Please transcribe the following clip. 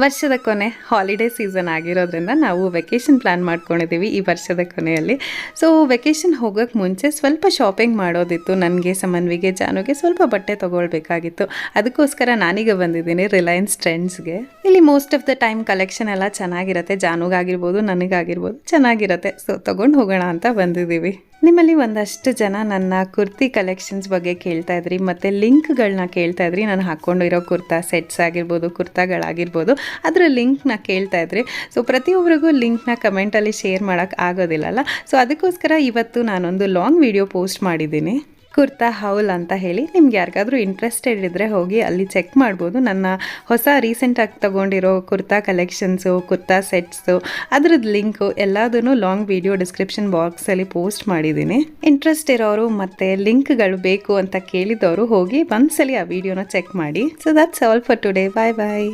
ವರ್ಷದ ಕೊನೆ holiday season ಆಗಿರೋದ್ರಿಂದ ನಾವು ವೆಕೇಷನ್ ಪ್ಲ್ಯಾನ್ ಮಾಡ್ಕೊಂಡಿದ್ದೀವಿ ಈ ವರ್ಷದ ಕೊನೆಯಲ್ಲಿ. ಸೊ ವೆಕೇಷನ್ ಹೋಗೋಕ್ಕೆ ಮುಂಚೆ ಸ್ವಲ್ಪ ಶಾಪಿಂಗ್ ಮಾಡೋದಿತ್ತು. ನನಗೆ ಸಮನ್ವಿಗೆ ಜಾನುಗೆ ಸ್ವಲ್ಪ ಬಟ್ಟೆ ತೊಗೊಳ್ಬೇಕಾಗಿತ್ತು. ಅದಕ್ಕೋಸ್ಕರ ನಾನೀಗ ಬಂದಿದ್ದೀನಿ ರಿಲಯನ್ಸ್ ಟ್ರೆಂಡ್ಸ್ಗೆ. ಇಲ್ಲಿ most of the time collection ಎಲ್ಲ ಚೆನ್ನಾಗಿರುತ್ತೆ. ಜಾನುಗಾಗಿರ್ಬೋದು, ನನಗಾಗಿರ್ಬೋದು ಚೆನ್ನಾಗಿರುತ್ತೆ. ಸೊ ತೊಗೊಂಡು ಹೋಗೋಣ ಅಂತ ಬಂದಿದ್ದೀವಿ. ನಿಮ್ಮಲ್ಲಿ ಒಂದಷ್ಟು ಜನ ನನ್ನ ಕುರ್ತಿ ಕಲೆಕ್ಷನ್ಸ್ ಬಗ್ಗೆ ಕೇಳ್ತಾ ಇದ್ರಿ, ಮತ್ತು ಲಿಂಕ್ಗಳನ್ನ ಕೇಳ್ತಾ ಇದ್ರಿ. ನಾನು ಹಾಕ್ಕೊಂಡಿರೋ ಕುರ್ತಾ ಸೆಟ್ಸ್ ಆಗಿರ್ಬೋದು, ಕುರ್ತಾಗಳಾಗಿರ್ಬೋದು, ಅದರ ಲಿಂಕ್ನ ಕೇಳ್ತಾ ಇದ್ರಿ. ಸೊ ಪ್ರತಿಯೊಬ್ಬರಿಗೂ ಲಿಂಕ್ನ ಕಮೆಂಟಲ್ಲಿ ಶೇರ್ ಮಾಡೋಕ್ಕೆ ಆಗೋದಿಲ್ಲಲ್ಲ. ಸೊ ಅದಕ್ಕೋಸ್ಕರ ಇವತ್ತು ನಾನೊಂದು ಲಾಂಗ್ ವಿಡಿಯೋ ಪೋಸ್ಟ್ ಮಾಡಿದ್ದೀನಿ, ಕುರ್ತಾ ಹೌಲ್ ಅಂತ ಹೇಳಿ. ನಿಮ್ಗೆ ಯಾರಿಗಾದ್ರೂ ಇಂಟ್ರೆಸ್ಟೆಡ್ ಇದ್ದರೆ ಹೋಗಿ ಅಲ್ಲಿ ಚೆಕ್ ಮಾಡ್ಬೋದು. ನನ್ನ ಹೊಸ ರೀಸೆಂಟಾಗಿ ತೊಗೊಂಡಿರೋ ಕುರ್ತಾ ಕಲೆಕ್ಷನ್ಸು, ಕುರ್ತಾ ಸೆಟ್ಸು, ಅದರದ್ದು ಲಿಂಕು ಎಲ್ಲದನ್ನು ಲಾಂಗ್ ವಿಡಿಯೋ ಡಿಸ್ಕ್ರಿಪ್ಷನ್ ಬಾಕ್ಸಲ್ಲಿ ಪೋಸ್ಟ್ ಮಾಡಿದ್ದೀನಿ. ಇಂಟ್ರೆಸ್ಟ್ ಇರೋರು ಮತ್ತು ಲಿಂಕ್ಗಳು ಬೇಕು ಅಂತ ಕೇಳಿದವರು ಹೋಗಿ ಒಂದ್ಸಲಿ ಆ ವಿಡಿಯೋನ ಚೆಕ್ ಮಾಡಿ. So that's all for today. Bye bye.